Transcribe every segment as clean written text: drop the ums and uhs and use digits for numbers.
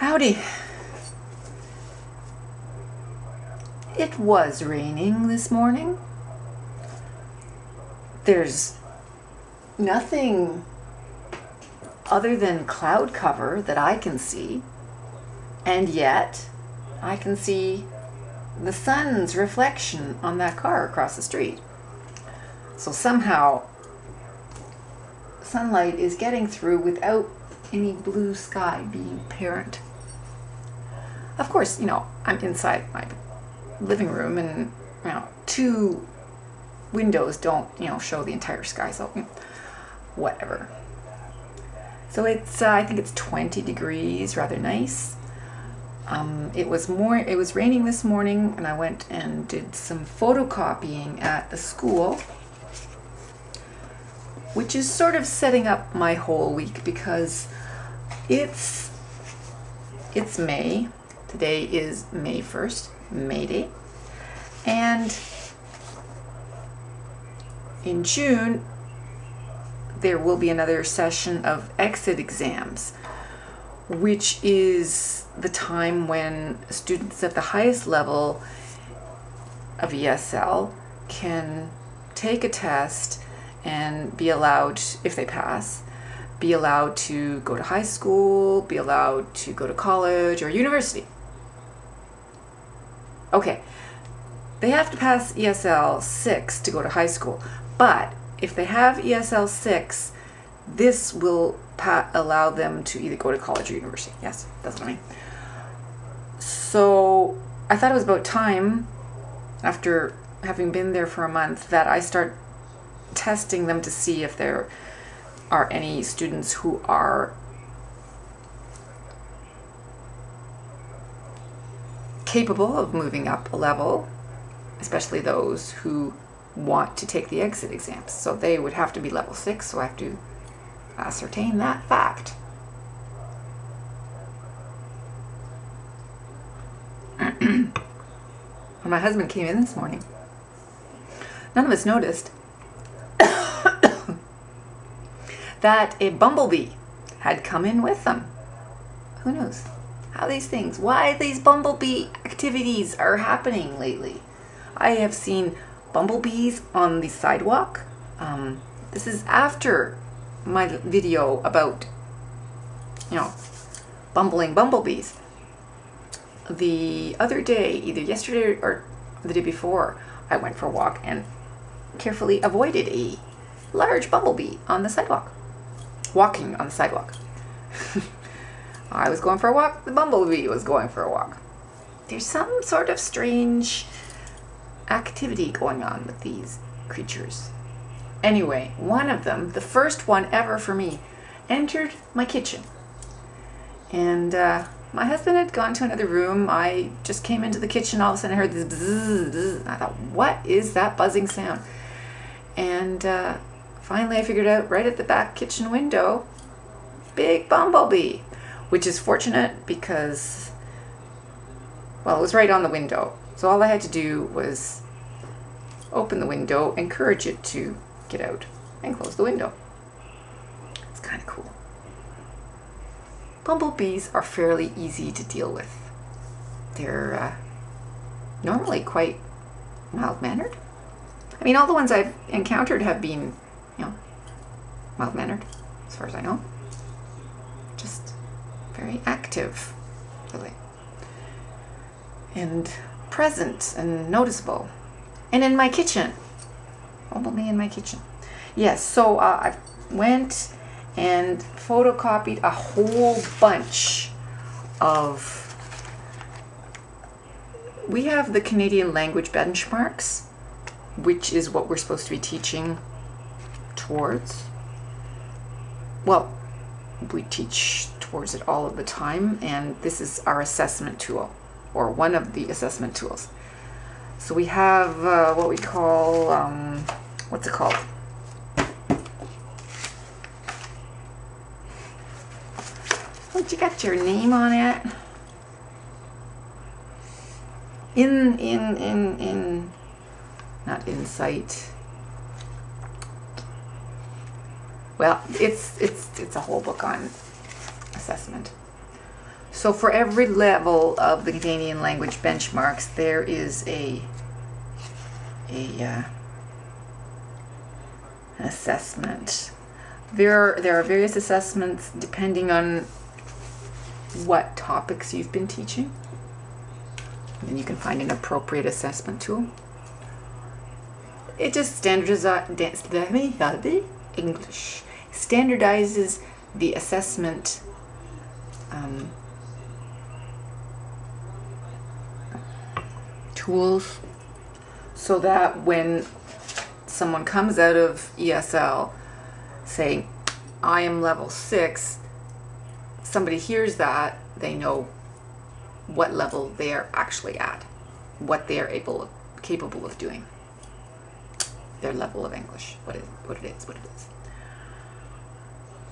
Howdy. It was raining this morning. There's nothing other than cloud cover that I can see, and yet I can see the sun's reflection on that car across the street. So somehow sunlight is getting through without any blue sky being apparent. Of course, I'm inside my living room, and two windows don't show the entire sky, so whatever. So it's I think it's 20 degrees, rather nice. It was raining this morning, and I went and did some photocopying at the school, which is sort of setting up my whole week because it's May. Today is May 1st, May Day. And in June, there will be another session of exit exams, which is the time when students at the highest level of ESL can take a test and be allowed, if they pass, be allowed to go to high school, be allowed to go to college or university. Okay, they have to pass ESL 6 to go to high school, but if they have ESL 6, this will allow them to either go to college or university. Yes, that's what I mean. So I thought it was about time, after having been there for a month, that I start testing them to see if there are any students who are capable of moving up a level, especially those who want to take the exit exams. So they would have to be level 6, so I have to ascertain that fact. When my husband came in this morning, none of us noticed that a bumblebee had come in with them. Who knows how these things, why these bumblebee activities are happening lately. I have seen bumblebees on the sidewalk. This is after my video about, bumbling bumblebees. The other day, either yesterday or the day before, I went for a walk and carefully avoided a large bumblebee on the sidewalk. Walking on the sidewalk. I was going for a walk, the bumblebee was going for a walk. There's some sort of strange activity going on with these creatures. Anyway, one of them, the first one ever for me, entered my kitchen. And my husband had gone to another room. I just came into the kitchen, all of a sudden I heard this bzzz, bzzz. I thought, what is that buzzing sound? And finally I figured out, right at the back kitchen window, big bumblebee, which is fortunate because, well, it was right on the window. So all I had to do was open the window, encourage it to get out, and close the window. It's kind of cool. Bumblebees are fairly easy to deal with. They're normally quite mild-mannered. I mean, all the ones I've encountered have been, mild-mannered, as far as I know. Just very active, really. And present and noticeable. And in my kitchen. Bumblebee in my kitchen. Yes, so I went and photocopied a whole bunch of... We have the Canadian language benchmarks, which is what we're supposed to be teaching towards. Well, we teach towards it all of the time, and this is our assessment tool, or one of the assessment tools. So we have what we call, what's it called? Oh, you got your name on it? Not insight. Well, it's a whole book on assessment. So for every level of the Canadian language benchmarks, there is an assessment. There are various assessments depending on what topics you've been teaching. And you can find an appropriate assessment tool. It just standardizes the assessment tools, so that when someone comes out of ESL saying, I am level 6, somebody hears that, they know what level they are actually at, what they are capable of doing, their level of English, what it is.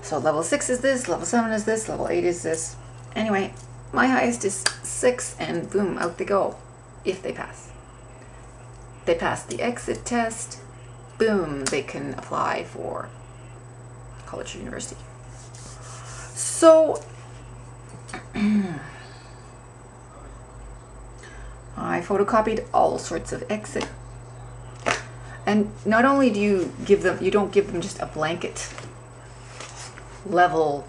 So level 6 is this, level 7 is this, level 8 is this. Anyway, my highest is 6, and boom, out they go, if they pass. They pass the exit test, boom, they can apply for college or university. So I photocopied all sorts of exit. And not only do you don't give them just a blanket level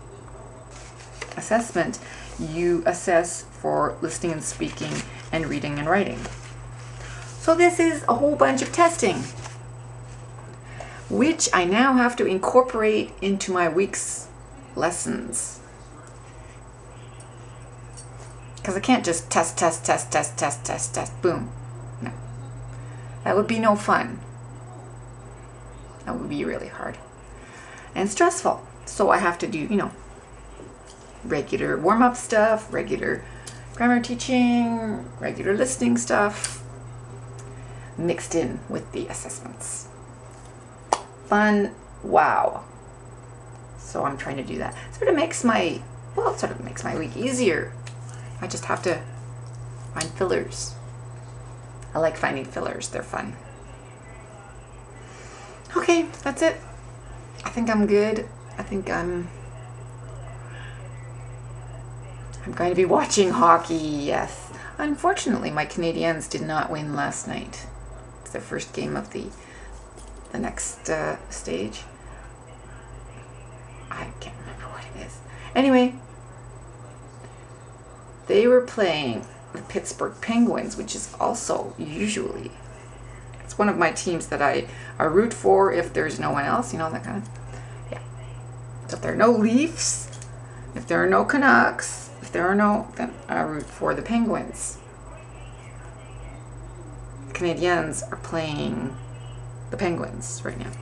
assessment, you assess for listening and speaking and reading and writing. So this is a whole bunch of testing, which I now have to incorporate into my week's lessons. Because I can't just test, boom. No. That would be no fun. That would be really hard and stressful. So I have to do, regular warm-up stuff, regular grammar teaching, regular listening stuff, mixed in with the assessments. Fun, wow. So I'm trying to do that. It sort of makes my week easier. I just have to find fillers. I like finding fillers, they're fun. Okay, that's it. I think I'm good. I think I'm going to be watching hockey, yes. Unfortunately, my Canadiens did not win last night. It's their first game of the next stage. I can't remember what it is. Anyway, they were playing the Pittsburgh Penguins, which is also usually, it's one of my teams that I root for if there's no one else, that kind of, yeah. So if there are no Leafs, if there are no Canucks, then I root for the Penguins. The Canadiens are playing the Penguins right now.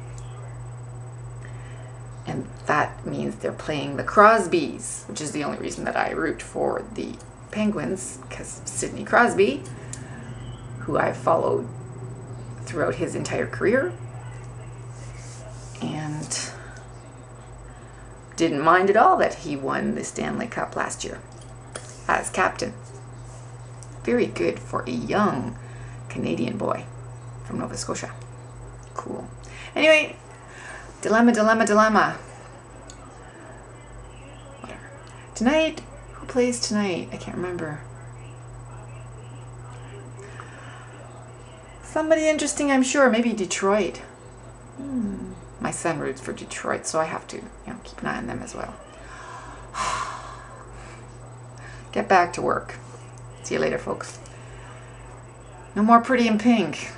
And that means they're playing the Crosbys, which is the only reason that I root for the Penguins, because Sidney Crosby, who I've followed throughout his entire career and didn't mind at all that he won the Stanley Cup last year as captain. Very good for a young Canadian boy from Nova Scotia. Cool. Anyway, dilemma. Whatever. Tonight, who plays tonight? I can't remember. Somebody interesting, I'm sure. Maybe Detroit. My son roots for Detroit, so I have to keep an eye on them as well. Get back to work. See you later, folks. No more Pretty in Pink.